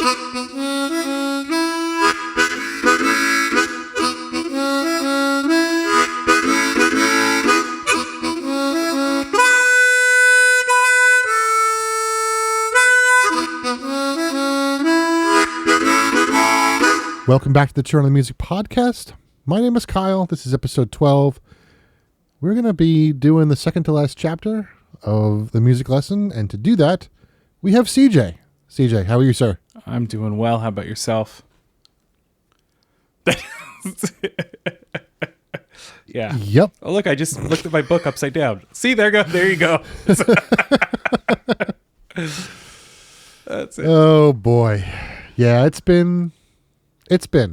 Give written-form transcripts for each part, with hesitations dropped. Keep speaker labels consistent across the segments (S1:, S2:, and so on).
S1: Welcome back to the Turn on the Music podcast. My name is Kyle. This is episode 12. We're going to be doing the second to last chapter of the music lesson. And to do that, we have CJ. CJ, how are you, sir?
S2: I'm doing well. How about yourself? Yeah.
S1: Yep.
S2: Oh, look, I just looked at my book upside down. See, there you go. That's it.
S1: Oh, boy. Yeah, it's been.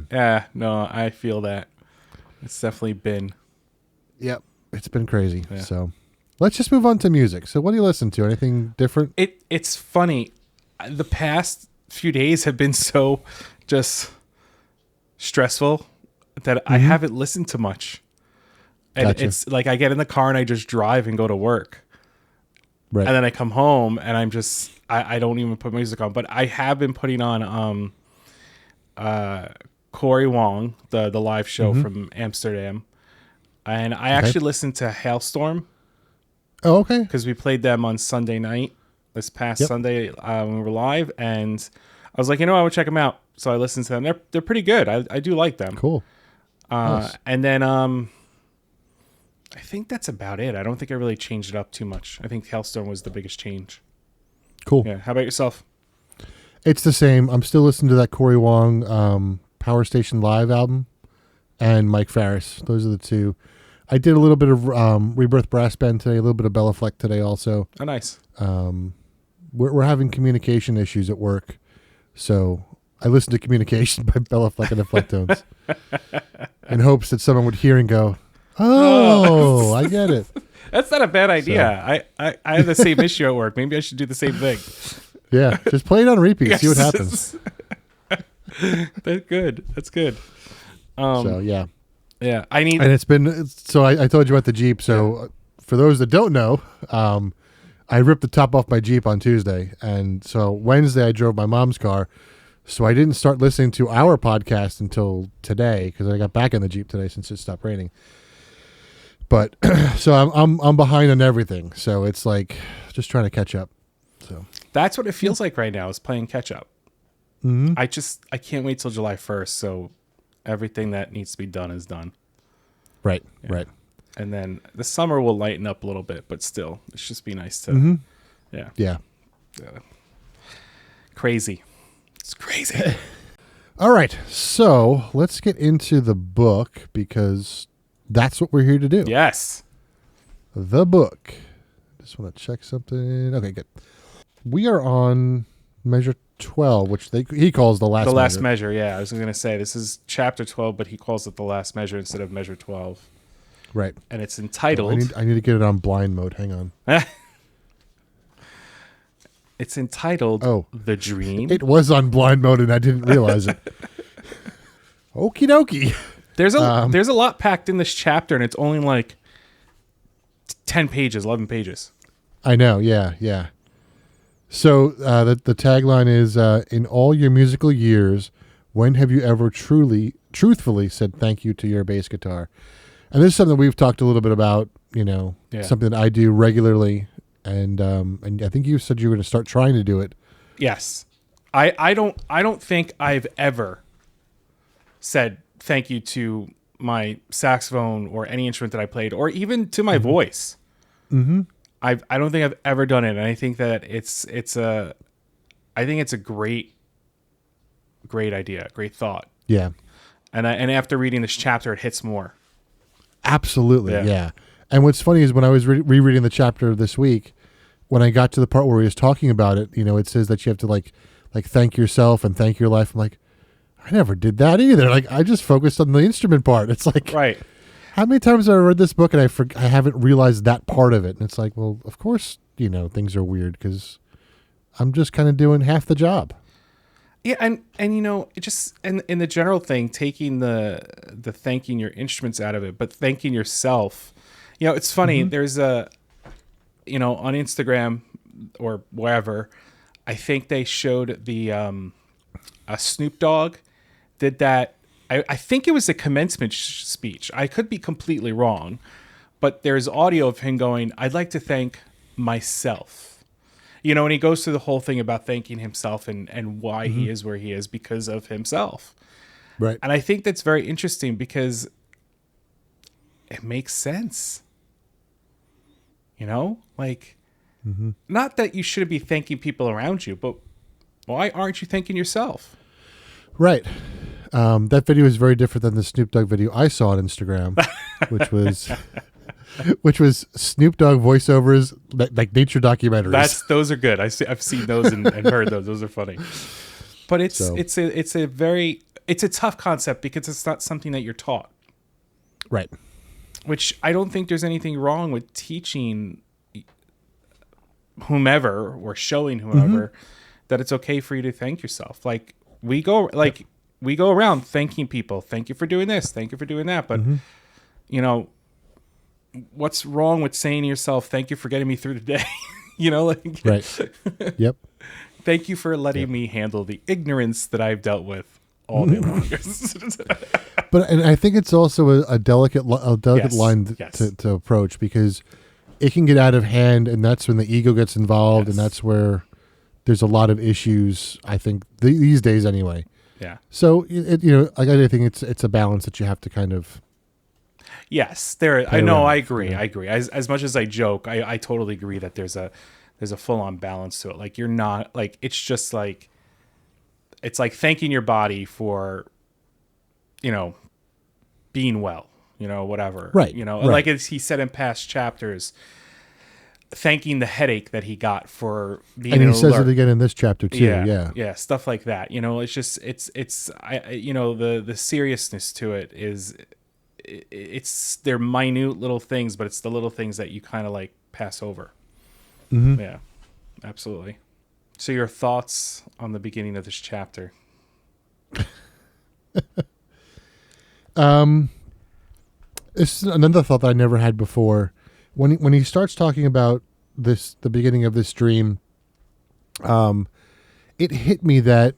S2: Yeah, no, I feel that. It's definitely been.
S1: Yep. It's been crazy.
S2: Yeah.
S1: So let's just move on to music. So what do you listen to? Anything different?
S2: It's funny. The past few days have been so just stressful that I haven't listened to much. And
S1: Gotcha.
S2: It's like I get in the car and I just drive and go to work.
S1: Right.
S2: And then I come home and I'm just I don't even put music on. But I have been putting on Cory Wong, the live show from Amsterdam. And I actually listened to Hailstorm.
S1: Oh, okay.
S2: Because we played them on Sunday night, this past Sunday when we were live. And I was like, I would check them out. So I listened to them. They're pretty good. I do like them.
S1: Cool. Nice.
S2: And then I think that's about it. I don't think I really changed it up too much. I think Hailstorm was the biggest change.
S1: Cool.
S2: Yeah. How about yourself?
S1: It's the same. I'm still listening to that Cory Wong Power Station Live album and Mike Farris. Those are the two. I did a little bit of Rebirth Brass Band today, a little bit of Bella Fleck today also.
S2: Oh, nice.
S1: We're having communication issues at work, so I listened to Communication by Bella Fleck and the Flecktones in hopes that someone would hear and go, oh, I get it.
S2: That's not a bad idea. So. I have the same issue at work. Maybe I should do the same thing.
S1: Yeah, just play it on repeat. See what happens.
S2: That's good. That's good.
S1: So yeah,
S2: I need.
S1: And it's been so. I told you about the Jeep. So for those that don't know, I ripped the top off my Jeep on Tuesday, and so Wednesday I drove my mom's car. So I didn't start listening to our podcast until today because I got back in the Jeep today since it stopped raining. But so I'm behind on everything. So it's like just trying to catch up. So
S2: that's what it feels like right now is playing catch up.
S1: Mm-hmm.
S2: I can't wait till July 1st. So everything that needs to be done is done.
S1: Right.
S2: Yeah.
S1: Right.
S2: And then the summer will lighten up a little bit, but still, it's just be nice to,
S1: Yeah.
S2: Crazy. It's crazy.
S1: All right. So let's get into the book because that's what we're here to do.
S2: Yes.
S1: The book. Just want to check something. Okay, good. We are on measure 12, which he calls the last measure.
S2: The last measure, yeah. I was going to say, this is chapter 12, but he calls it the last measure instead of measure 12.
S1: Right.
S2: And it's entitled...
S1: I need to get it on blind mode. Hang on.
S2: It's entitled The Dream.
S1: It was on blind mode and I didn't realize it. Okie dokie.
S2: There's a lot packed in this chapter, and it's only like 10 pages, 11 pages.
S1: I know, yeah. So the tagline is, in all your musical years, when have you ever truthfully said thank you to your bass guitar? And this is something we've talked a little bit about, something that I do regularly. And I think you said you were going to start trying to do it.
S2: Yes. I don't think I've ever said thank you to my saxophone or any instrument that I played, or even to my voice.
S1: Mm-hmm.
S2: I don't think I've ever done it, and I think that it's a great idea, great thought.
S1: Yeah.
S2: And after reading this chapter, it hits more.
S1: Absolutely, yeah. And what's funny is when I was rereading the chapter this week, when I got to the part where he was talking about it, it says that you have to like thank yourself and thank your life. I'm like, I never did that either. Like I just focused on the instrument part. It's like,
S2: right.
S1: How many times have I read this book and I haven't realized that part of it? And it's like, well, of course, things are weird because I'm just kind of doing half the job.
S2: Yeah, and it just in the general thing, taking the thanking your instruments out of it, but thanking yourself. It's funny. Mm-hmm. There's on Instagram or wherever, I think they showed the Snoop Dogg did that. I think it was a commencement speech. I could be completely wrong, but there's audio of him going, "I'd like to thank myself." You know, and he goes through the whole thing about thanking himself and why he is where he is because of himself.
S1: Right.
S2: And I think that's very interesting because it makes sense. You know, like, not that you shouldn't be thanking people around you, but why aren't you thanking yourself?
S1: Right. That video is very different than the Snoop Dogg video I saw on Instagram, which was Snoop Dogg voiceovers, like nature documentaries.
S2: Those are good. I've seen those and heard those. Those are funny. But it's a tough concept because it's not something that you're taught.
S1: Right.
S2: Which I don't think there's anything wrong with teaching whomever or showing whomever that it's okay for you to thank yourself. Like we go around thanking people. Thank you for doing this. Thank you for doing that. But you know, what's wrong with saying to yourself, "Thank you for getting me through the day"? You know, like
S1: right. Yep.
S2: Thank you for letting me handle the ignorance that I've dealt with all day long.
S1: And I think it's also a delicate line
S2: Yes.
S1: to approach because it can get out of hand, and that's when the ego gets involved, and that's where there's a lot of issues. I think these days, anyway.
S2: Yeah.
S1: So I think it's a balance that you have to kind of.
S2: Yes, I know.
S1: around.
S2: I agree. I agree. As much as I joke, I totally agree that there's a full on balance to it. Like you're not like it's just like it's like thanking your body for, you know, being well. You know, whatever.
S1: Right.
S2: You know,
S1: right.
S2: like as he said in past chapters, thanking the headache that he got for being
S1: and he
S2: an
S1: says
S2: alert.
S1: it again in this chapter too. Yeah.
S2: Stuff like that. You know, it's just you know, the seriousness to it is. They're minute little things, but it's the little things that you kind of like pass over. Yeah, absolutely. So your thoughts on the beginning of this chapter?
S1: This is another thought that I never had before. When he starts talking about the beginning of this dream, it hit me that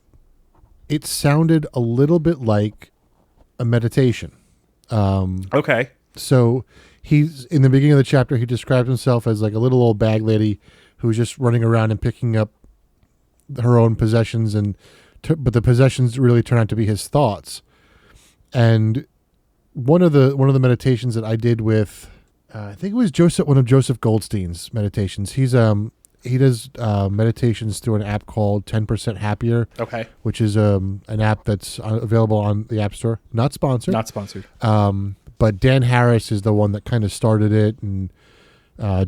S1: it sounded a little bit like a meditation.
S2: Okay.
S1: So he's in the beginning of the chapter, he describes himself as like a little old bag lady who's just running around and picking up her own possessions, but the possessions really turn out to be his thoughts. And one of the meditations that I did with, I think it was one of Joseph Goldstein's meditations. He does meditations through an app called 10% Happier.
S2: Okay.
S1: Which is an app that's available on the App Store. Not sponsored.
S2: Not sponsored.
S1: But Dan Harris is the one that kind of started it. And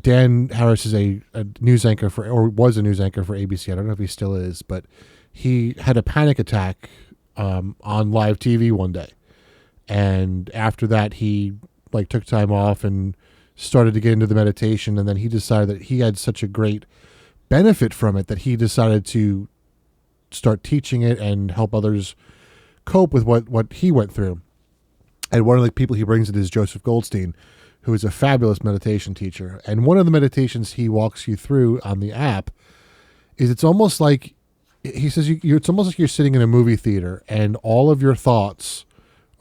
S1: Dan Harris is a news anchor was a news anchor for ABC. I don't know if he still is, but he had a panic attack on live TV one day. And after that, he took time off and started to get into the meditation. And then he decided that he had such a great benefit from it that he decided to start teaching it and help others cope with what he went through. And one of the people he brings in is Joseph Goldstein, who is a fabulous meditation teacher. And one of the meditations he walks you through on the app is it's almost like, he says, it's almost like you're sitting in a movie theater and all of your thoughts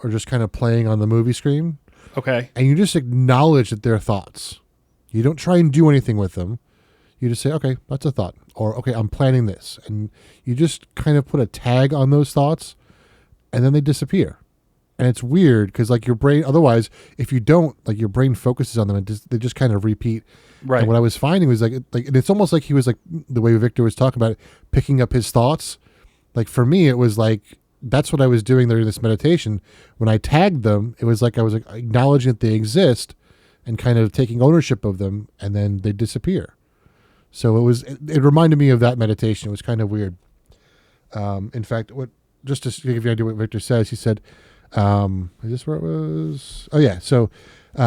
S1: are just kind of playing on the movie screen.
S2: Okay.
S1: And you just acknowledge that they're thoughts. You don't try and do anything with them. You just say, okay, that's a thought. Or, okay, I'm planning this. And you just kind of put a tag on those thoughts and then they disappear. And it's weird because your brain, otherwise, if you don't, your brain focuses on them and they just kind of repeat.
S2: Right.
S1: And what I was finding was and it's almost like he was the way Victor was talking about it, picking up his thoughts. For me, it was that's what I was doing during this meditation. When I tagged them, it was I was acknowledging that they exist and kind of taking ownership of them, and then they disappear. So it reminded me of that meditation. It was kind of weird. In fact, just to give you an idea what Victor says, he said, is this where it was? Oh yeah. So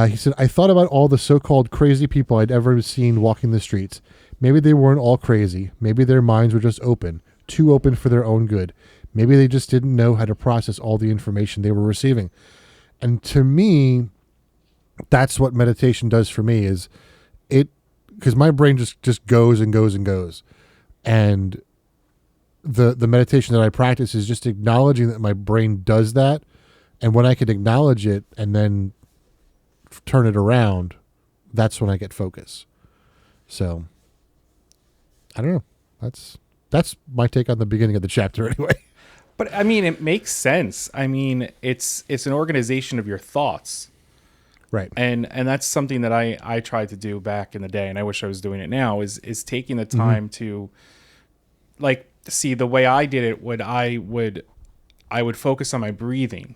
S1: he said, I thought about all the so-called crazy people I'd ever seen walking the streets. Maybe they weren't all crazy. Maybe their minds were just open, too open for their own good. Maybe they just didn't know how to process all the information they were receiving. And to me, that's what meditation does for me is because my brain just goes and goes and goes. And the meditation that I practice is just acknowledging that my brain does that, and when I can acknowledge it and then turn it around, that's when I get focus. So I don't know. That's my take on the beginning of the chapter anyway.
S2: But I mean, it makes sense. I mean, it's an organization of your thoughts.
S1: Right.
S2: And that's something that I tried to do back in the day, and I wish I was doing it now, is taking the time to, like, see, the way I did it, I would focus on my breathing.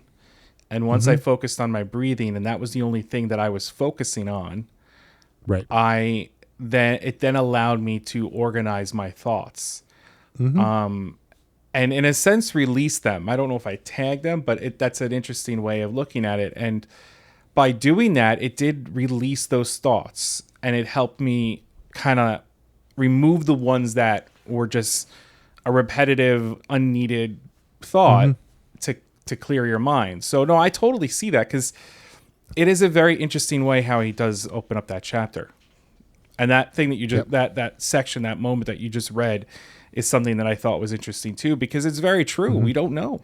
S2: And once I focused on my breathing, and that was the only thing that I was focusing on,
S1: Right.
S2: it then allowed me to organize my thoughts. And in a sense, release them. I don't know if I tagged them, but that's an interesting way of looking at it. And by doing that, it did release those thoughts, and it helped me kind of remove the ones that were just a repetitive, unneeded thought to clear your mind. So no, I totally see that, because it is a very interesting way how he does open up that chapter. And that thing that you just that section, that moment that you just read, is something that I thought was interesting too, because it's very true. We don't know.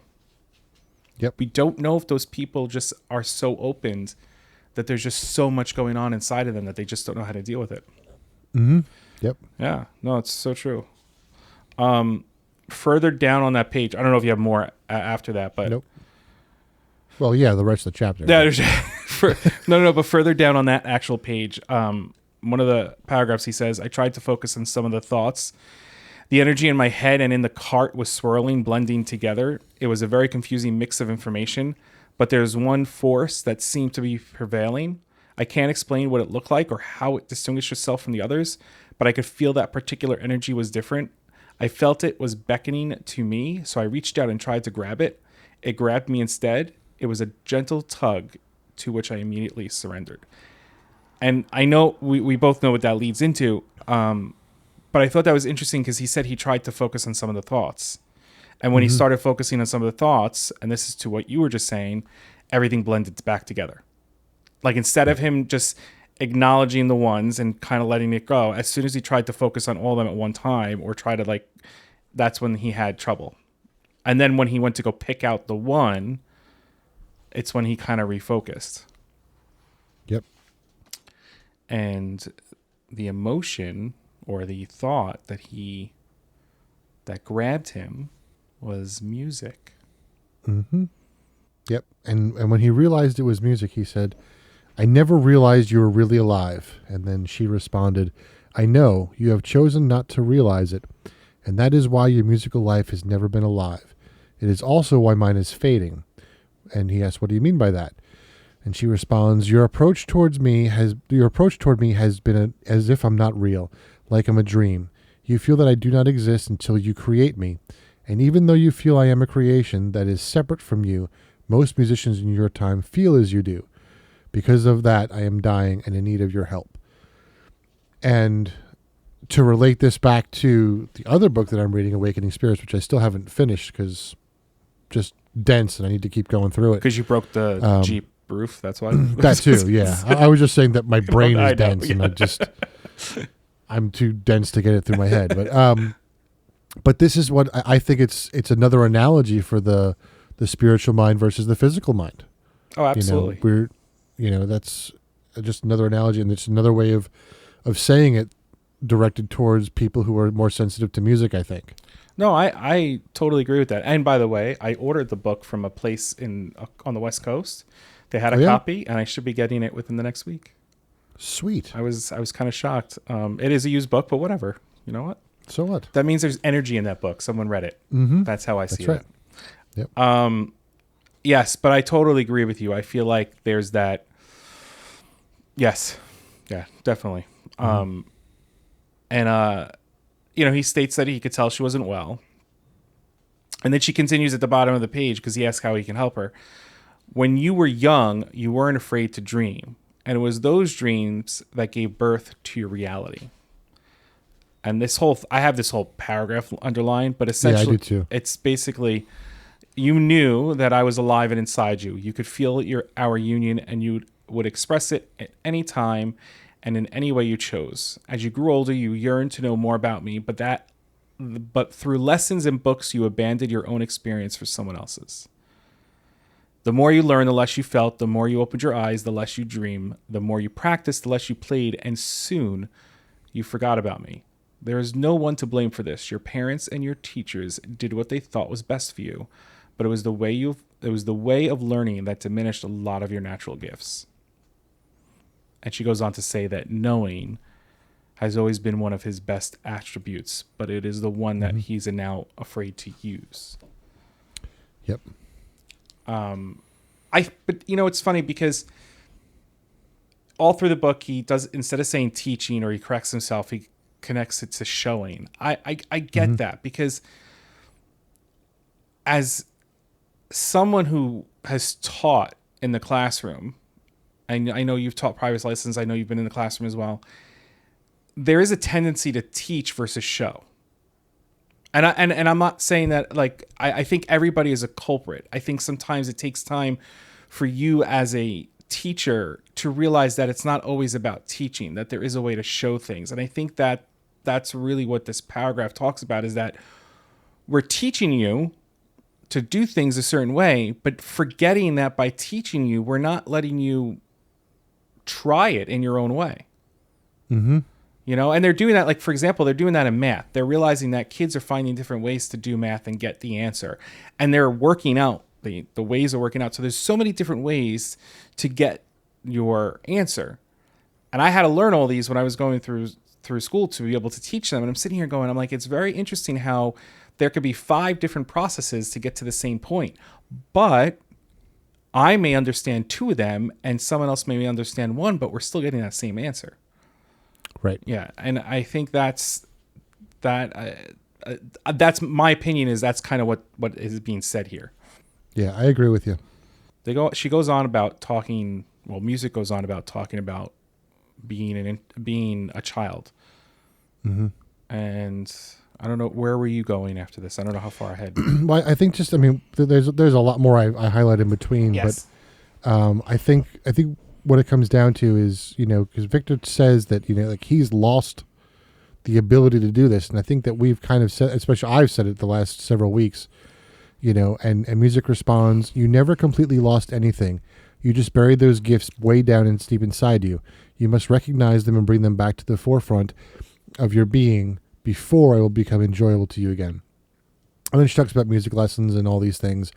S1: Yep.
S2: We don't know if those people just are so opened that there's just so much going on inside of them that they just don't know how to deal with it.
S1: Yep.
S2: Yeah. No, it's so true. Further down on that page, I don't know if you have more after that, but
S1: Nope. Well, yeah, the rest of the chapter.
S2: yeah, but further down on that actual page, one of the paragraphs, he says, I tried to focus on some of the thoughts. The energy in my head and in the cart was swirling, blending together. It was a very confusing mix of information, but there's one force that seemed to be prevailing. I can't explain what it looked like or how it distinguished itself from the others, but I could feel that particular energy was different. I felt it was beckoning to me, so I reached out and tried to grab it. It grabbed me instead. It was a gentle tug to which I immediately surrendered. And I know we both know what that leads into, but I thought that was interesting because he said he tried to focus on some of the thoughts. And when he started focusing on some of the thoughts, and this is to what you were just saying, everything blended back together. Like, instead of him just acknowledging the ones and kind of letting it go, as soon as he tried to focus on all of them at one time, or try to, that's when he had trouble. And then when he went to go pick out the one, it's when he kind of refocused.
S1: Yep.
S2: And the emotion or the thought that grabbed him was music.
S1: Yep. And when he realized it was music, he said, I never realized you were really alive. And then she responded, I know you have chosen not to realize it, and that is why your musical life has never been alive. It is also why mine is fading. And he asks, what do you mean by that? And she responds, your approach toward me has been as if I'm not real, like I'm a dream. You feel that I do not exist until you create me. And even though you feel I am a creation that is separate from you, most musicians in your time feel as you do. Because of that, I am dying and in need of your help. And to relate this back to the other book that I'm reading, Awakening Spirits, which I still haven't finished because just dense and I need to keep going through it.
S2: Because you broke the Jeep roof, that's why?
S1: That too, yeah. I was just saying that my brain is dense and I'm too dense to get it through my head. But this is what I think it's another analogy for the spiritual mind versus the physical mind.
S2: Oh, absolutely.
S1: That's just another analogy, and it's another way of saying it directed towards people who are more sensitive to music, I think.
S2: No, I totally agree with that. And by the way, I ordered the book from a place on the West Coast. They had a copy, and I should be getting it within the next week.
S1: Sweet.
S2: I was kind of shocked. It is a used book, but whatever. You know what?
S1: So what?
S2: That means there's energy in that book. Someone read it. That's how I see it.
S1: That's right. Yep.
S2: Yes, but I totally agree with you. I feel like there's that. Yes. Yeah, definitely. He states that he could tell she wasn't well. And then she continues at the bottom of the page because he asks how he can help her. When you were young, you weren't afraid to dream. And it was those dreams that gave birth to your reality. And I have this whole paragraph underlined, but essentially,
S1: I do too.
S2: It's basically, you knew that I was alive and inside you. You could feel our union, and you would express it at any time and in any way you chose. As you grew older, you yearned to know more about me, but that but through lessons and books, you abandoned your own experience for someone else's. The more you learn, the less you felt. The more you opened your eyes, the less you dream. The more you practiced, the less you played. And soon, you forgot about me. There is no one to blame for this. Your parents and your teachers did what they thought was best for you, but it was the way of learning that diminished a lot of your natural gifts. And she goes on to say that knowing has always been one of his best attributes, but it is the one that he's now afraid to use.
S1: Yep.
S2: But it's funny because all through the book, he does, instead of saying teaching or he corrects himself, he connects it to showing. I get that, because as someone who has taught in the classroom, I know you've taught private lessons. I know you've been in the classroom as well. There is a tendency to teach versus show. And I'm not saying that, like, I think everybody is a culprit. I think sometimes it takes time for you as a teacher to realize that it's not always about teaching, that there is a way to show things. And I think that that's really what this paragraph talks about, is that we're teaching you to do things a certain way, but forgetting that by teaching you, we're not letting you try it in your own way.
S1: Mm-hmm.
S2: And they're doing that, like, for example, they're doing that in math. They're realizing that kids are finding different ways to do math and get the answer. And they're working out, the ways are working out. So there's so many different ways to get your answer. And I had to learn all these when I was going through school to be able to teach them. And I'm sitting here going, I'm like, it's very interesting how there could be 5 different processes to get to the same point. But I may understand 2 of them and someone else may understand 1, but we're still getting that same answer.
S1: Right.
S2: Yeah. And I think that's my opinion, is that's kind of what is being said here.
S1: Yeah, I agree with you.
S2: She goes on about talking, well, music goes on about talking about being a child.
S1: Mm-hmm.
S2: And I don't know, where were you going after this? I don't know how far ahead.
S1: Well, I think there's a lot more I highlight in between,
S2: yes.
S1: But I think what it comes down to is, because Victor says that, like, he's lost the ability to do this. And I think that we've kind of said, especially I've said it the last several weeks, and music responds, you never completely lost anything. You just buried those gifts way down and deep inside you. You must recognize them and bring them back to the forefront of your being before it will become enjoyable to you again. And then she talks about music lessons and all these things.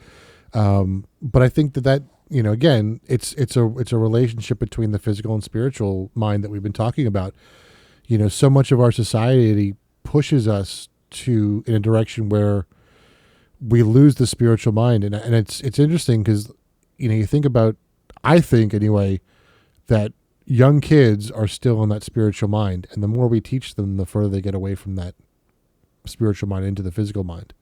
S1: But I think that again, it's a relationship between the physical and spiritual mind that we've been talking about. So much of our society pushes us in a direction where we lose the spiritual mind. And it's interesting because, you think about, I think anyway, that young kids are still in that spiritual mind. And the more we teach them, the further they get away from that spiritual mind into the physical mind.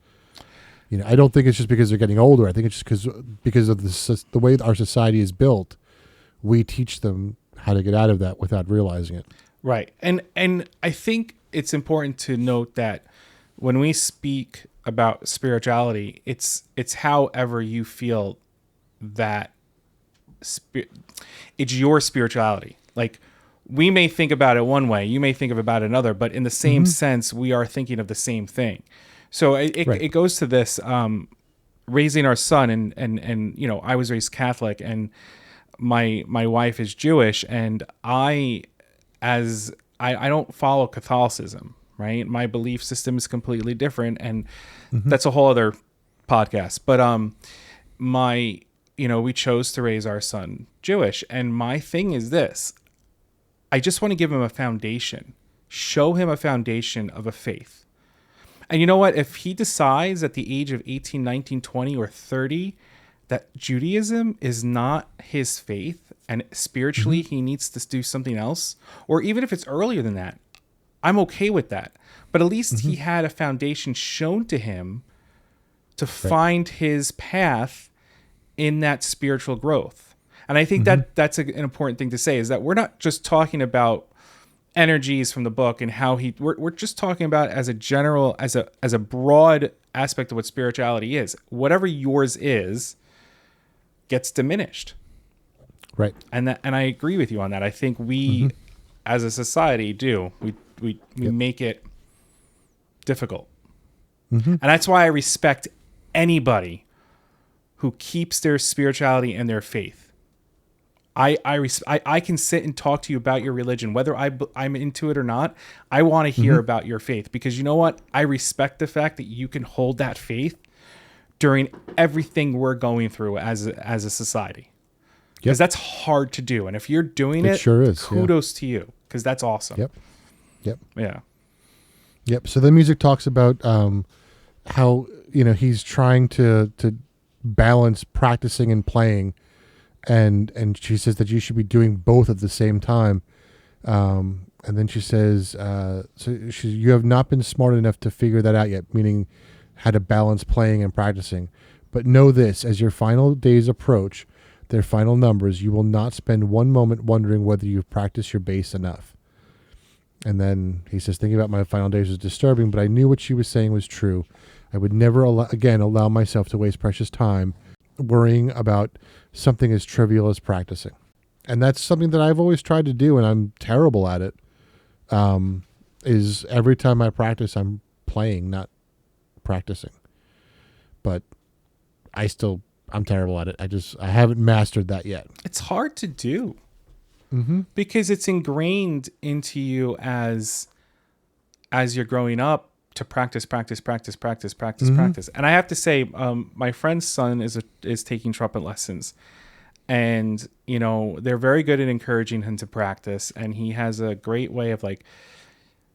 S1: I don't think it's just because they're getting older. I think it's just because of the way our society is built, we teach them how to get out of that without realizing it.
S2: Right. And I think it's important to note that when we speak about spirituality, it's however you feel that it's your spirituality. Like, we may think about it one way, you may think about it another, but in the same sense, we are thinking of the same thing. So it goes to this, raising our son, and I was raised Catholic, and my wife is Jewish, and I don't follow Catholicism, right? My belief system is completely different, and that's a whole other podcast. But we chose to raise our son Jewish, and my thing is this: I just want to give him a foundation, show him a foundation of a faith. And you know what? If he decides at the age of 18, 19, 20, or 30 that Judaism is not his faith and spiritually he needs to do something else, or even if it's earlier than that, I'm okay with that. But at least he had a foundation shown to him to find his path in that spiritual growth. And I think that's an important thing to say, is that we're not just talking about energies from the book and how we're just talking about as a general, as a broad aspect of what spirituality is. Whatever yours is gets diminished.
S1: Right.
S2: And I agree with you on that. I think we as a society we make it difficult. And that's why I respect anybody who keeps their spirituality and their faith. I can sit and talk to you about your religion, whether I'm into it or not. I want to hear about your faith, because you know what? I respect the fact that you can hold that faith during everything we're going through as a society. Because that's hard to do. And if you're doing it,
S1: sure is,
S2: kudos to you, because that's awesome.
S1: Yep.
S2: Yeah.
S1: So the music talks about how, he's trying to balance practicing and playing. And she says that you should be doing both at the same time. And then she says, you have not been smart enough to figure that out yet, meaning how to balance playing and practicing. But know this, as your final days approach, their final numbers, you will not spend one moment wondering whether you've practiced your bass enough. And then he says, thinking about my final days was disturbing, but I knew what she was saying was true. I would never allow myself to waste precious time worrying about something as trivial as practicing. And that's something that I've always tried to do, and I'm terrible at it. Is every time I practice, I'm playing, not practicing. But I'm terrible at it. I haven't mastered that yet.
S2: It's hard to do. Because it's ingrained into you as you're growing up to practice. And I have to say, my friend's son is taking trumpet lessons, and they're very good at encouraging him to practice, and he has a great way of like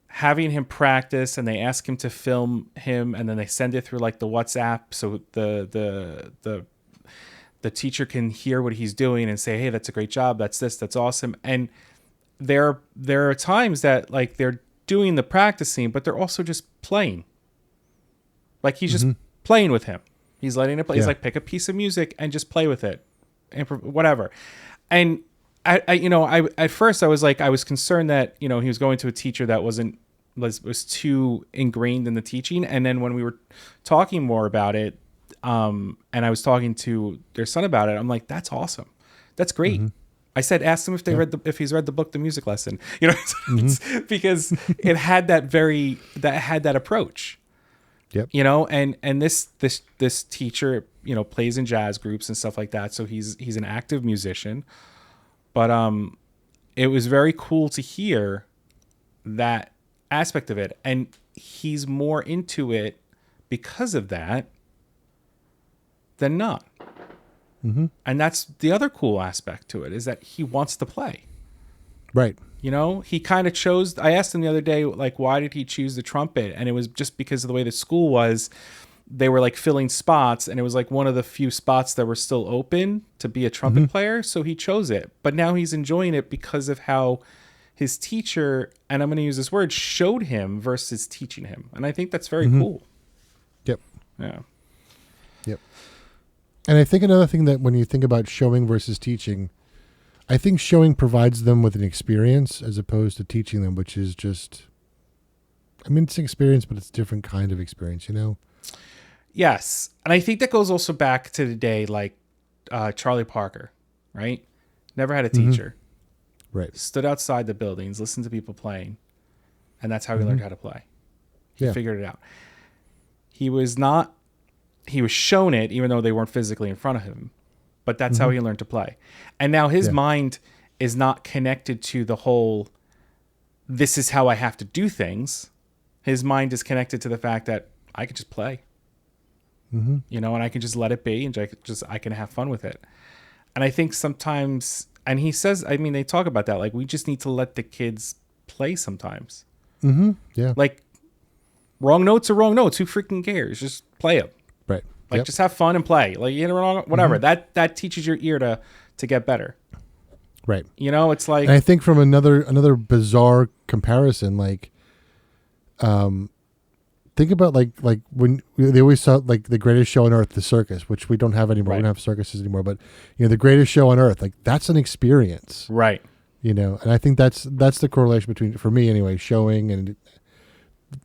S2: having him practice, and they ask him to film him, and then they send it through like the WhatsApp, so the teacher can hear what he's doing and say, hey, that's a great job. That's awesome. And there are times that like they're doing the practicing, but they're also just playing. Like he's just playing with him. He's letting it play. He's like, pick a piece of music and just play with it, whatever. And I at first I was concerned that, he was going to a teacher that was too ingrained in the teaching. And then when we were talking more about it, and I was talking to their son about it, I'm like, that's awesome. That's great. I said, ask him if he's read the book, The Music Lesson, because it had that approach, and this teacher, plays in jazz groups and stuff like that. So he's an active musician, but, it was very cool to hear that aspect of it. And he's more into it because of that than not. And that's the other cool aspect to it, is that he wants to play.
S1: Right.
S2: He kind of chose. I asked him the other day, like, why did he choose the trumpet? And it was just because of the way the school was. They were like filling spots, and it was like one of the few spots that were still open to be a trumpet player. So he chose it. But now he's enjoying it because of how his teacher, and I'm going to use this word, showed him versus teaching him. And I think that's very cool.
S1: Yep.
S2: Yeah.
S1: Yep. And I think another thing that when you think about showing versus teaching, I think showing provides them with an experience as opposed to teaching them, which is just, it's an experience, but it's a different kind of experience, Yes.
S2: And I think that goes also back to the day, like Charlie Parker, right? Never had a teacher.
S1: Right.
S2: Stood outside the buildings, listened to people playing, and that's how he learned how to play. He figured it out. He was shown it, even though they weren't physically in front of him, but that's how he learned to play. And now his mind is not connected to the whole, this is how I have to do things. His mind is connected to the fact that I could just play, and I can just let it be, and I can have fun with it. And I think sometimes, and he says, they talk about that, like, we just need to let the kids play sometimes.
S1: Yeah.
S2: Like, wrong notes are wrong notes. Who freaking cares? Just play them.
S1: Right.
S2: Like, just have fun and play. Like, wrong, whatever. That teaches your ear to get better.
S1: Right.
S2: It's like,
S1: and I think from another bizarre comparison, like, think about like when they always saw like the greatest show on earth, the circus, which we don't have anymore.
S2: Right.
S1: We don't have circuses anymore, but the greatest show on earth, like that's an experience,
S2: right?
S1: And I think that's the correlation between, for me anyway, showing and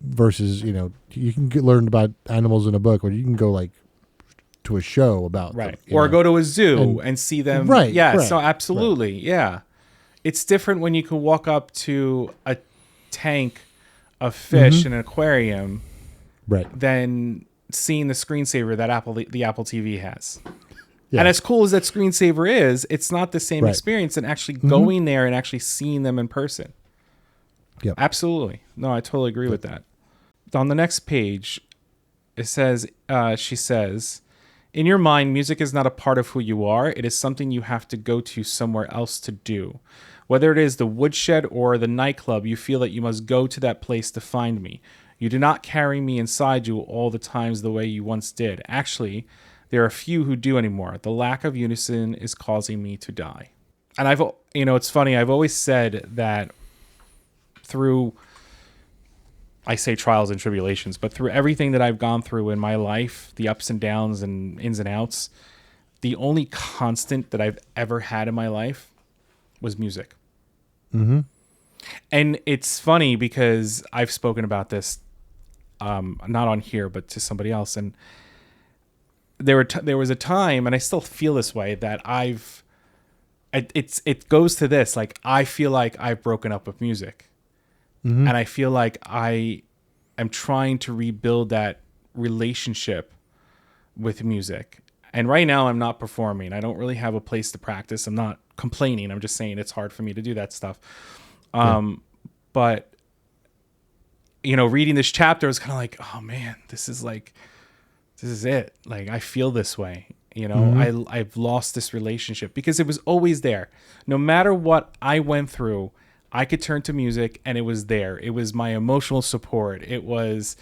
S1: versus, you can learn about animals in a book, or you can go like to a show about
S2: them,
S1: them,
S2: or go to a zoo and see them.
S1: Right.
S2: Yeah.
S1: Right,
S2: so absolutely.
S1: Right.
S2: Yeah. It's different when you can walk up to a tank of fish in an aquarium
S1: Right.
S2: than seeing the screensaver that the Apple TV has.
S1: Yeah.
S2: And as cool as that screensaver is, it's not the same
S1: Right.
S2: experience than actually going there and actually seeing them in person.
S1: Yep.
S2: Absolutely. No, I totally agree with that. On the next page, it says, she says, in your mind, music is not a part of who you are. It is something you have to go to somewhere else to do. Whether it is the woodshed or the nightclub, you feel that you must go to that place to find me. You do not carry me inside you all the times the way you once did. Actually, there are few who do anymore. The lack of unison is causing me to die. And it's funny. I've always said that through, I say trials and tribulations, but through everything that I've gone through in my life, the ups and downs and ins and outs, the only constant that I've ever had in my life was music.
S1: Mm-hmm.
S2: And it's funny because I've spoken about this, not on here, but to somebody else. And there was a time, and I still feel this way, that it goes to this, like, I feel like I've broken up with music. Mm-hmm. And I feel like I am trying to rebuild that relationship with music. And right now I'm not performing. I don't really have a place to practice. I'm not complaining. I'm just saying it's hard for me to do that stuff. But, reading this chapter was kind of like, oh man, this is it. Like, I feel this way. I've lost this relationship because it was always there. No matter what I went through, I could turn to music and it was there. It was my emotional support. It was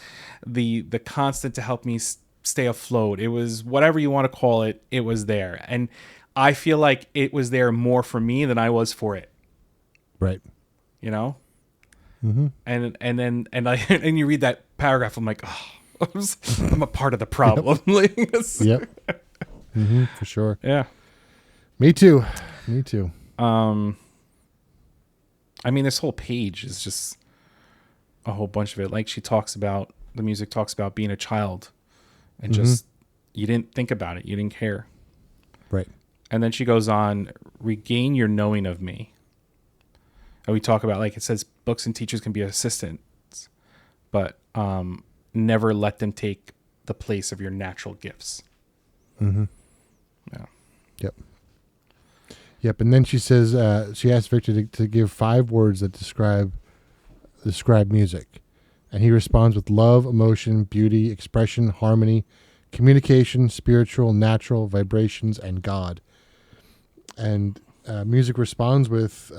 S2: the constant to help me stay afloat. It was whatever you want to call it. It was there. And I feel like it was there more for me than I was for it.
S1: Right.
S2: Mm-hmm. And you read that paragraph, I'm like, oh, I'm a part of the problem.
S1: Yep. Mm-hmm, for sure.
S2: Yeah.
S1: Me too.
S2: This whole page is just a whole bunch of it. Like, the music talks about being a child and just, you didn't think about it. You didn't care.
S1: Right.
S2: And then she goes on, regain your knowing of me. And we talk about, like, it says books and teachers can be assistants, but never let them take the place of your natural gifts.
S1: Mm-hmm.
S2: Yeah.
S1: Yep. And then she says, she asked Victor to give 5 words that describe music. And he responds with love, emotion, beauty, expression, harmony, communication, spiritual, natural, vibrations, and God. And music responds with,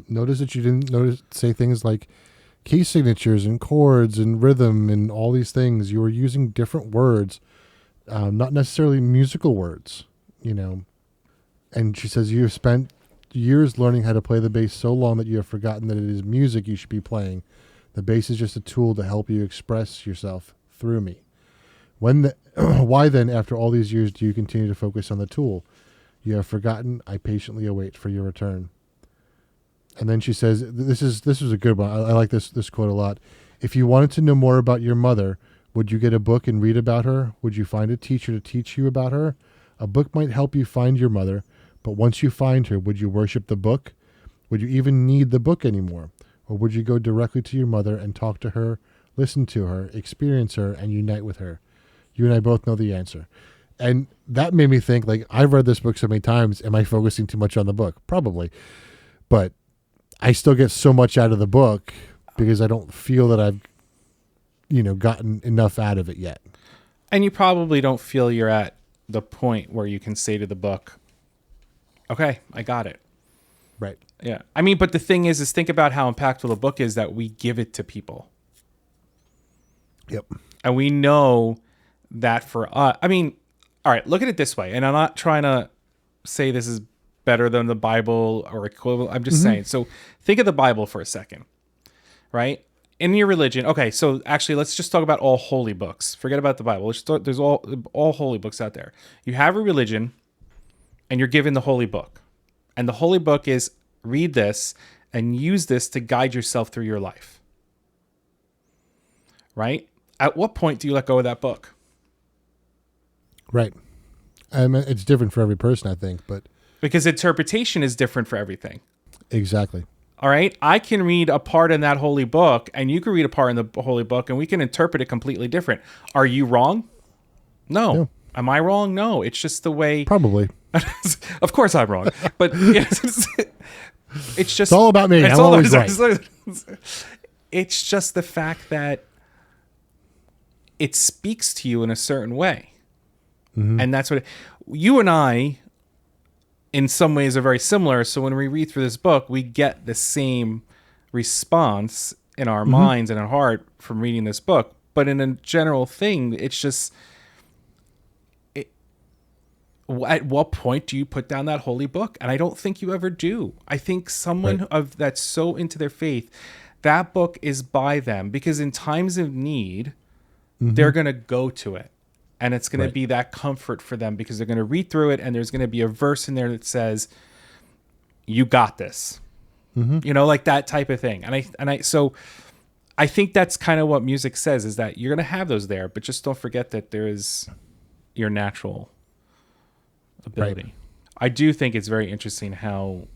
S1: notice that you didn't say things like key signatures and chords and rhythm and all these things. You were using different words, not necessarily musical words, And she says, you have spent years learning how to play the bass so long that you have forgotten that it is music you should be playing. The bass is just a tool to help you express yourself through me. Why then, after all these years, do you continue to focus on the tool? You have forgotten. I patiently await for your return. And then she says, this was a good one. I like this quote a lot. If you wanted to know more about your mother, would you get a book and read about her? Would you find a teacher to teach you about her? A book might help you find your mother, but once you find her, would you worship the book? Would you even need the book anymore? Or would you go directly to your mother and talk to her, listen to her, experience her, and unite with her? You and I both know the answer. And that made me think, like, I've read this book so many times. Am I focusing too much on the book? Probably. But I still get so much out of the book because I don't feel that I've, gotten enough out of it yet.
S2: And you probably don't feel you're at the point where you can say to the book, okay, I got it.
S1: Right.
S2: Yeah. But the thing is think about how impactful the book is that we give it to people.
S1: Yep.
S2: And we know that for us, all right, look at it this way. And I'm not trying to say this is better than the Bible or equivalent. I'm just saying. So think of the Bible for a second, right? In your religion. Okay. So actually, let's just talk about all holy books. Forget about the Bible. There's all holy books out there. You have a religion and you're given the holy book. And the holy book is read this and use this to guide yourself through your life. Right? At what point do you let go of that book?
S1: Right. It's different for every person, I think, but
S2: because interpretation is different for everything.
S1: Exactly.
S2: All right. I can read a part in that holy book and you can read a part in the holy book and we can interpret it completely different. Are you wrong? No. Am I wrong? No. It's just the way.
S1: Probably.
S2: Of course I'm wrong. But it's just.
S1: It's all about me. I'm always right.
S2: It's just the fact that it speaks to you in a certain way. Mm-hmm. And that's what you and I, in some ways, are very similar. So when we read through this book, we get the same response in our minds and our heart from reading this book. But in a general thing, it's just, at what point do you put down that holy book? And I don't think you ever do. I think someone that's so into their faith, that book is by them, because in times of need, they're going to go to it. And it's going to be that comfort for them because they're going to read through it and there's going to be a verse in there that says, you got this, like that type of thing. So I think that's kind of what music says, is that you're going to have those there, but just don't forget that there is your natural ability. Right. I do think it's very interesting how,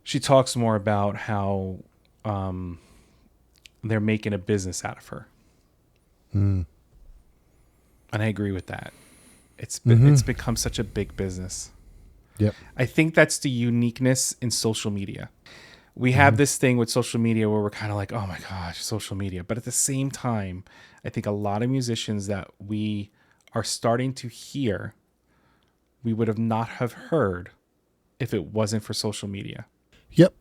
S2: she talks more about how, they're making a business out of her. And I agree with that. It's become such a big business.
S1: Yep.
S2: I think that's the uniqueness in social media. We have this thing with social media where we're kind of like, oh my gosh, social media. But at the same time, I think a lot of musicians that we are starting to hear, we would have not have heard if it wasn't for social media.
S1: Yep.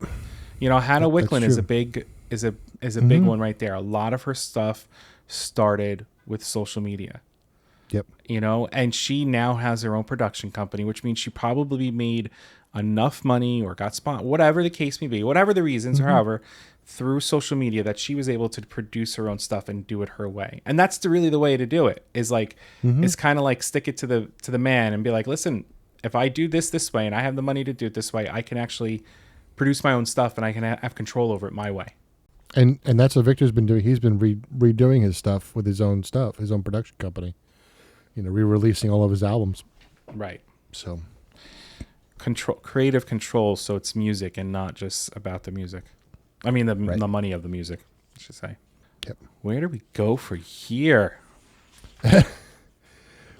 S2: Hannah Wicklund is a big big one right there. A lot of her stuff started with social media.
S1: Yep.
S2: And she now has her own production company, which means she probably made enough money or got whatever the case may be, whatever the reasons, or however, through social media, that she was able to produce her own stuff and do it her way. And that's really the way to do it, is like, it's kind of like stick it to the man and be like, listen, if I do this way and I have the money to do it this way, I can actually produce my own stuff and I can have control over it my way.
S1: And that's what Victor's been doing. He's been redoing his stuff with his own stuff, his own production company. Re-releasing all of his albums.
S2: Right.
S1: So,
S2: creative control. So it's music and not just about the music. I mean, the money of the music, I should say.
S1: Yep.
S2: Where do we go for here?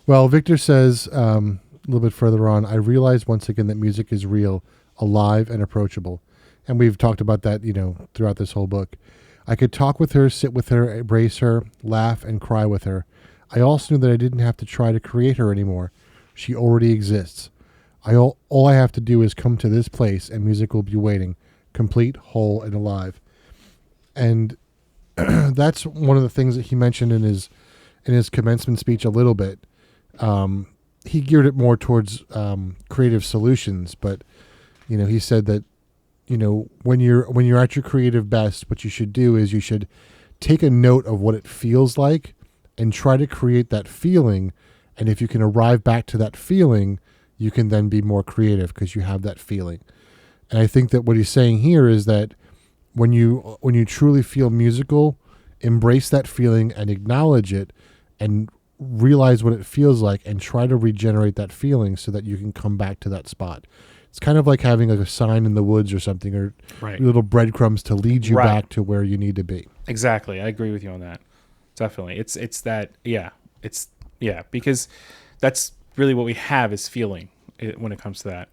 S1: Well, Victor says a little bit further on, I realized once again that music is real, alive, and approachable. And we've talked about that, throughout this whole book. I could talk with her, sit with her, embrace her, laugh, and cry with her. I also knew that I didn't have to try to create her anymore. She already exists. All I have to do is come to this place, and music will be waiting, complete, whole, and alive. And that's one of the things that he mentioned in his commencement speech a little bit. He geared it more towards creative solutions, but he said that when you're at your creative best, what you should do is you should take a note of what it feels like and try to create that feeling. And if you can arrive back to that feeling, you can then be more creative because you have that feeling. And I think that what he's saying here is that when you truly feel musical, embrace that feeling and acknowledge it and realize what it feels like and try to regenerate that feeling so that you can come back to that spot. It's kind of like having a sign in the woods or something, or little breadcrumbs to lead you back to where you need to be.
S2: Exactly. I agree with you on that. Definitely. It's that, because that's really what we have is feeling when it comes to that.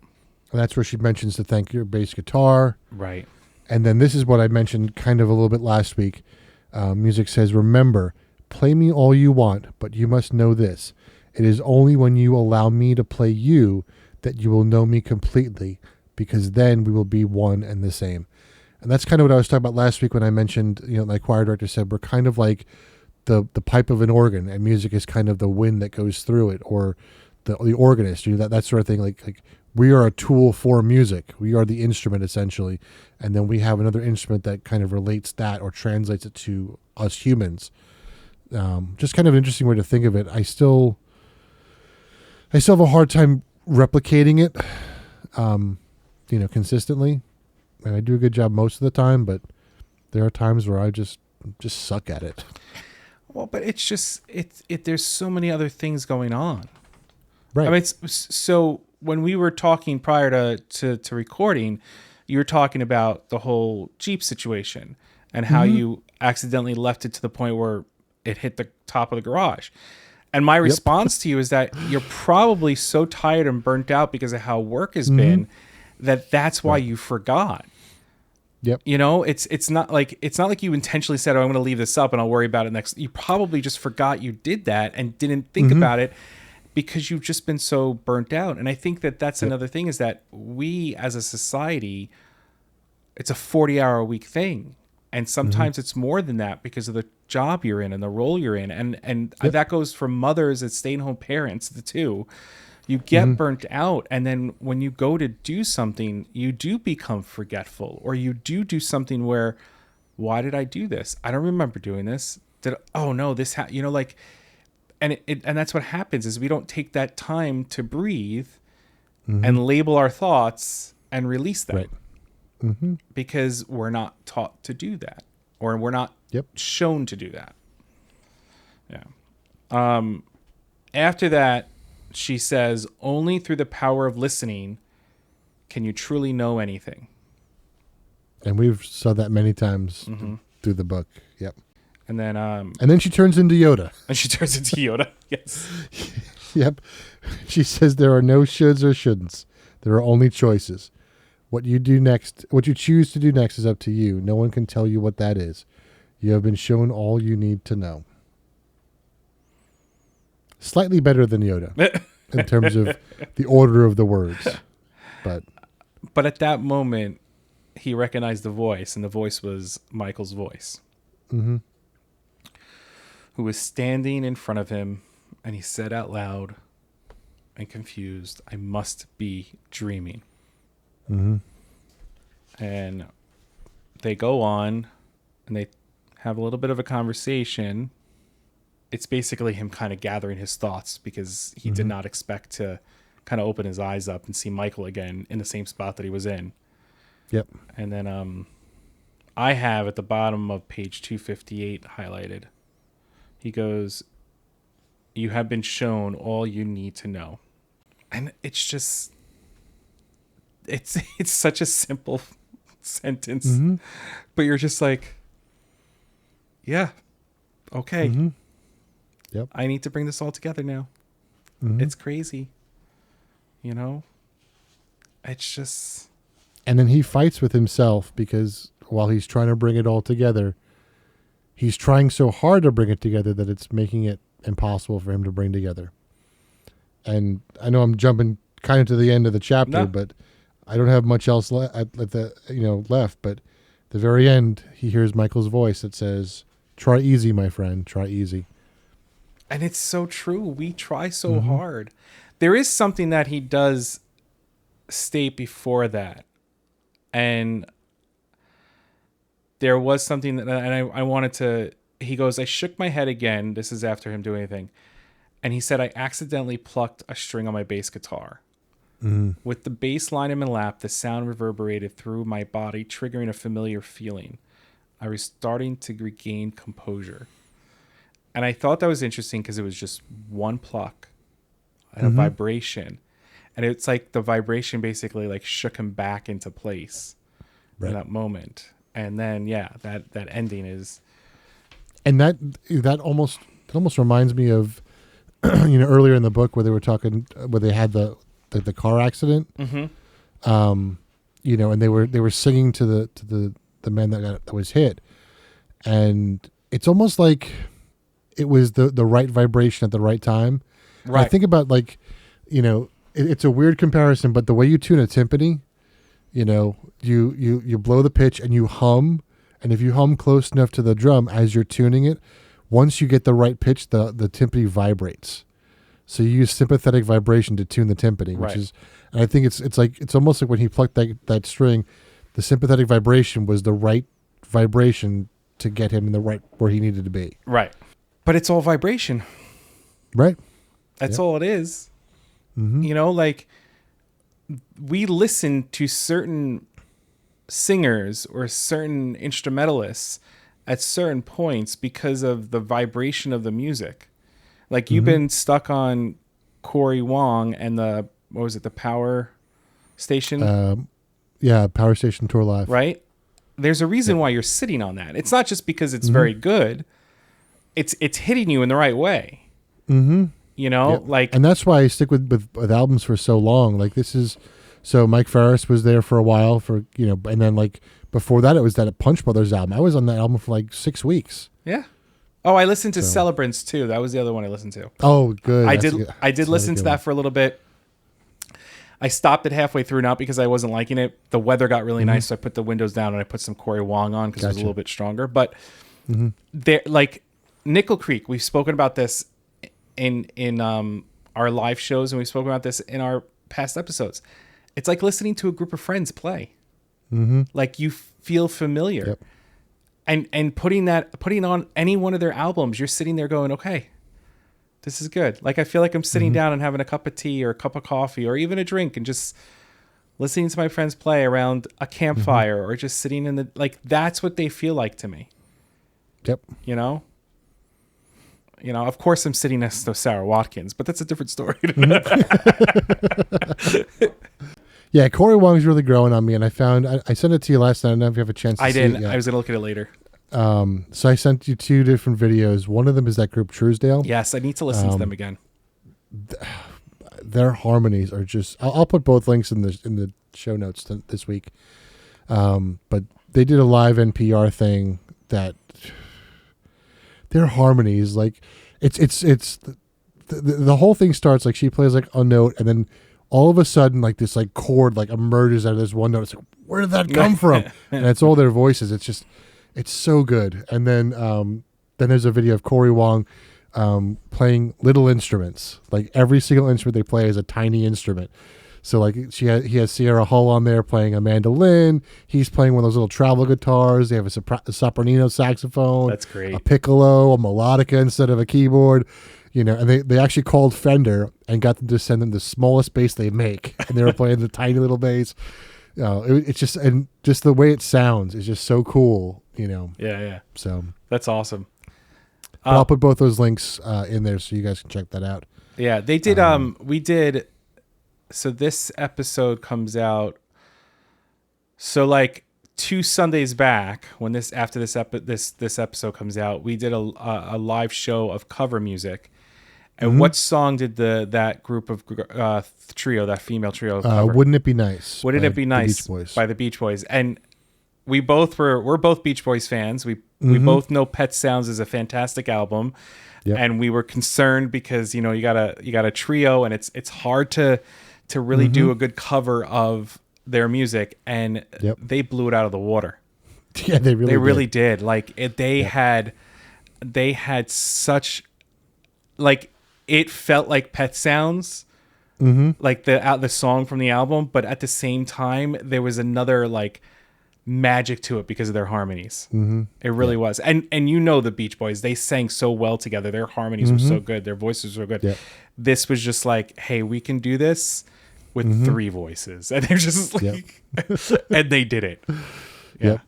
S1: And that's where she mentions to thank your bass guitar.
S2: Right.
S1: And then this is what I mentioned kind of a little bit last week. Music says, remember, play me all you want, but you must know this. It is only when you allow me to play you that you will know me completely, because then we will be one and the same. And that's kind of what I was talking about last week when I mentioned, my choir director said, we're kind of like the pipe of an organ, and music is kind of the wind that goes through it, or the organist, that sort of thing. Like we are a tool for music. We are the instrument essentially. And then we have another instrument that kind of relates that or translates it to us humans. Just kind of an interesting way to think of it. I still have a hard time replicating it, consistently. And I do a good job most of the time, but there are times where I just suck at it.
S2: Well, but there's so many other things going on.
S1: Right.
S2: I mean, so when we were talking prior to recording, you were talking about the whole Jeep situation and how you accidentally left it to the point where it hit the top of the garage. And my response to you is that you're probably so tired and burnt out because of how work has been that's why you forgot.
S1: Yep.
S2: You know, it's not like you intentionally said, "Oh, I'm going to leave this up and I'll worry about it next." You probably just forgot you did that and didn't think about it because you've just been so burnt out. And I think that that's another thing is that we as a society, it's a 40-hour-a-week thing. And sometimes it's more than that because of the job you're in and the role you're in. And that goes for mothers and stay-at-home parents, the two. You get burnt out, and then when you go to do something, you do become forgetful, or you do something where, why did I do this? I don't remember doing this. And that's what happens is we don't take that time to breathe and label our thoughts and release them.
S1: Right.
S2: Because we're not taught to do that, or we're not shown to do that. Yeah. After that, she says, only through the power of listening can you truly know anything.
S1: And we've said that many times through the book. Yep.
S2: And
S1: then she turns into Yoda.
S2: And she turns into Yoda. Yes.
S1: Yep. She says there are no shoulds or shouldn'ts. There are only choices. What you choose to do next is up to you. No one can tell you what that is. You have been shown all you need to know. Slightly better than Yoda in terms of the order of the words. But
S2: at that moment, he recognized the voice, and the voice was Michael's voice. Who was standing in front of him, and he said out loud and confused, "I must be dreaming." And they go on, and they have a little bit of a conversation. It's basically him kind of gathering his thoughts because he did not expect to kind of open his eyes up and see Michael again in the same spot that he was in.
S1: Yep.
S2: And then I have at the bottom of page 258 highlighted. He goes, "You have been shown all you need to know." And it's just, it's such a simple sentence, but you're just like, yeah, okay.
S1: Yep.
S2: I need to bring this all together now. It's crazy. You know? It's just...
S1: And then he fights with himself because while he's trying to bring it all together, he's trying so hard to bring it together that it's making it impossible for him to bring together. And I know I'm jumping kind of to the end of the chapter, but I don't have much else left. But the very end, he hears Michael's voice that says, "Try easy, my friend. Try easy."
S2: And it's so true. We try so hard. There is something that he does state before that. And there was something that I wanted to... He goes, "I shook my head again." This is after him doing anything. And he said, "I accidentally plucked a string on my bass guitar. With the bass line in my lap, the sound reverberated through my body, triggering a familiar feeling. I was starting to regain composure." And I thought that was interesting because it was just one pluck and a vibration. And it's like the vibration basically like shook him back into place in that moment. And then, that ending is...
S1: And that almost reminds me of, earlier in the book where they were talking, where they had the car accident, and they were singing to the man that was hit. And it's almost like it was the right vibration at the right time. Right. I think about it's a weird comparison, but the way you tune a timpani, you blow the pitch and you hum, and if you hum close enough to the drum as you're tuning it, once you get the right pitch, the timpani vibrates. So you use sympathetic vibration to tune the timpani, which is, and I think it's almost like when he plucked that string, the sympathetic vibration was the right vibration to get him in the right where he needed to be.
S2: Right. But it's all vibration.
S1: Right.
S2: That's all it is. We listen to certain singers or certain instrumentalists at certain points because of the vibration of the music. Like you've been stuck on Cory Wong and the what was it? The Power Station,
S1: Power Station Tour Live.
S2: right? There's a reason why you're sitting on that. It's not just because it's very good. It's hitting you in the right way.
S1: Mm-hmm.
S2: You know,
S1: and that's why I stick with albums for so long. Like this is, so Mike Farris was there for a while for, and then like before that it was that Punch Brothers album. I was on that album for like 6 weeks.
S2: Yeah. Oh, I listened to Celebrants too. That was the other one I listened to.
S1: Oh, good.
S2: I did listen to that for a little bit. I stopped it halfway through, not because I wasn't liking it. The weather got really nice, so I put the windows down and I put some Cory Wong on because it was a little bit stronger. But there, like Nickel Creek, we've spoken about this in our live shows, and we've spoken about this in our past episodes. It's like listening to a group of friends play. Like you feel familiar. And putting on any one of their albums, you're sitting there going, okay, this is good. Like I feel like I'm sitting down and having a cup of tea or a cup of coffee or even a drink and just listening to my friends play around a campfire or just sitting in that's what they feel like to me.
S1: Yep.
S2: You know, of course I'm sitting next to Sarah Watkins, but that's a different story.
S1: Yeah, Cory Wong's really growing on me, and I sent it to you last night. I don't know if you have a chance to see it yet.
S2: I was going to look at it later.
S1: So I sent you 2 different videos. One of them is that group Trousdale.
S2: Yes, I need to listen to them again.
S1: Their harmonies are just... I'll put both links in the show notes this week. But they did a live NPR thing that... Their harmonies, like... It's the whole thing starts like she plays like a note, and then... all of a sudden, like this, like chord, like emerges out of this one note. It's like, where did that come from? And it's all their voices. It's just, it's so good. And then there's a video of Cory Wong playing little instruments. Like every single instrument they play is a tiny instrument. So like he has Sierra Hull on there playing a mandolin. He's playing one of those little travel guitars. They have a sopranino saxophone.
S2: That's great.
S1: A piccolo, a melodica instead of a keyboard. And they actually called Fender and got them to send them the smallest bass they make, and they were playing the tiny little bass. It's just the way it sounds is just so cool.
S2: Yeah.
S1: So
S2: that's awesome.
S1: I'll put both those links in there so you guys can check that out.
S2: Yeah, they did. We did. So this episode comes out. So like 2 Sundays back, when after this episode comes out, we did a live show of cover music. And what song did that group of trio, that female trio, cover?
S1: Wouldn't It Be Nice?
S2: Wouldn't It Be Nice by the Beach Boys? And we're both Beach Boys fans. We both know Pet Sounds is a fantastic album. Yep. And we were concerned because you got a trio, and it's hard to really do a good cover of their music, and they blew it out of the water.
S1: Yeah, they really
S2: did. Like they had such, like, it felt like Pet Sounds, like the song from the album, but at the same time there was another like magic to it because of their harmonies. It really was. And the Beach Boys, they sang so well together. Their harmonies were so good. Their voices were good. This was just like, hey, we can do this with 3 voices, and they're just like, and they did it. Yeah.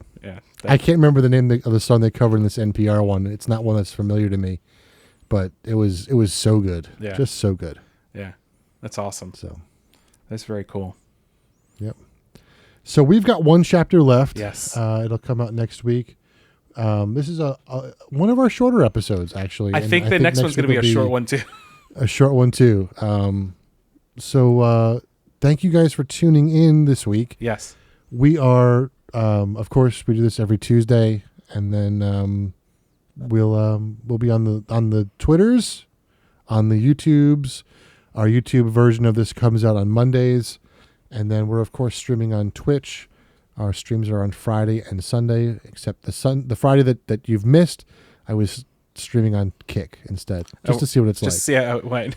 S1: I can't remember the name of the song they covered in this NPR one. It's not one that's familiar to me, but it was so good. Yeah. Just so good.
S2: Yeah. That's awesome.
S1: So
S2: that's very cool.
S1: Yep. So we've got 1 chapter left.
S2: Yes.
S1: It'll come out next week. This is one of our shorter episodes, actually.
S2: I think the next one's going to be a short one too.
S1: A short one too. So thank you guys for tuning in this week.
S2: Yes.
S1: We are, of course, we do this every Tuesday, and then we'll be on the Twitters, on the YouTubes. Our YouTube version of this comes out on Mondays, and then we're of course streaming on Twitch. Our streams are on Friday and Sunday, except the Friday that you've missed, I was streaming on Kick instead, just to see what it's like.
S2: Just see how it went.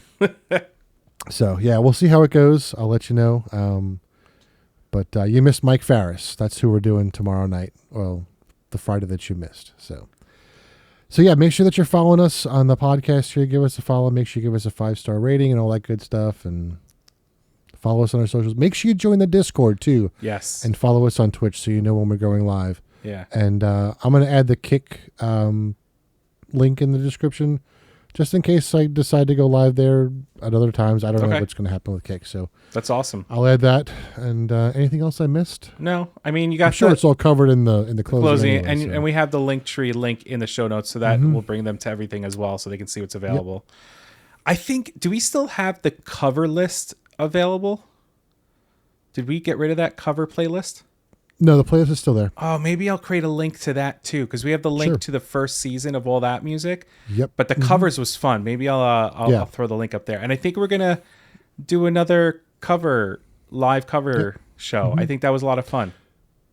S1: So yeah, we'll see how it goes. I'll let you know. But you missed Mike Farris. That's who we're doing tomorrow night. Well, the Friday that you missed. So yeah, make sure that you're following us on the podcast here. Give us a follow. Make sure you give us a 5-star rating and all that good stuff. And follow us on our socials. Make sure you join the Discord too.
S2: Yes.
S1: And follow us on Twitch so you know when we're going live.
S2: Yeah.
S1: And I'm going to add the Kick link in the description just in case I decide to go live there at other times. I don't know
S2: Okay.
S1: what's going to happen with Kick. So
S2: That's awesome.
S1: I'll add that. And anything else I missed?
S2: No, I mean, you got
S1: I'm sure it's all covered in the closing. Anyway,
S2: and,
S1: so.
S2: and we have the Linktree link in the show notes, so that will bring them to everything as well, so they can see what's available. Yep. I think, do we still have the cover list available? Did we get rid of that cover playlist?
S1: No, the playlist is still there.
S2: Oh, maybe I'll create a link to that too, because we have the link to the first season of all that music.
S1: Yep.
S2: But the covers was fun. Maybe I'll throw the link up there. And I think we're gonna do another live cover show. I think that was a lot of fun.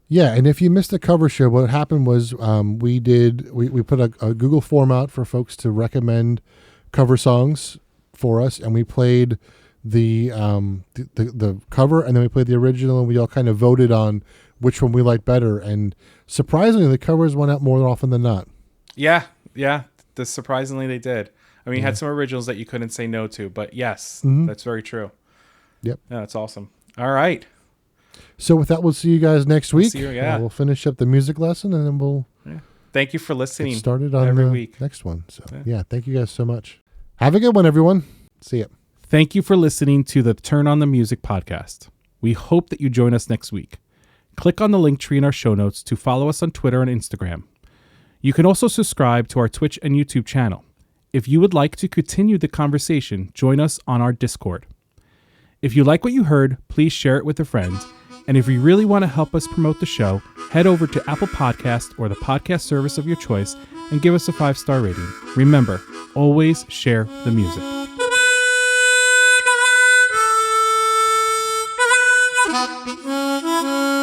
S1: Yeah, and if you missed the cover show, what happened was we put a Google form out for folks to recommend cover songs for us, and we played the cover, and then we played the original, and we all kind of voted on which one we liked better. And surprisingly, the covers went out more often than not.
S2: Yeah. Surprisingly, they did. I mean, you had some originals that you couldn't say no to, but yes, that's very true.
S1: Yep.
S2: Yeah, that's awesome. All right.
S1: So with that, we'll see you guys next week.
S2: See you,
S1: we'll finish up the music lesson, and then we'll
S2: thank you for listening.
S1: Get started on
S2: every
S1: the
S2: week.
S1: Next one. So thank you guys so much. Have a good one, everyone. See ya.
S2: Thank you for listening to the Turn on the Music podcast. We hope that you join us next week. Click on the link tree in our show notes to follow us on Twitter and Instagram. You can also subscribe to our Twitch and YouTube channel. If you would like to continue the conversation, join us on our Discord. If you like what you heard, please share it with a friend. And if you really want to help us promote the show, head over to Apple Podcast or the podcast service of your choice and give us a 5-star rating. Remember, always share the music.
S3: Thank you.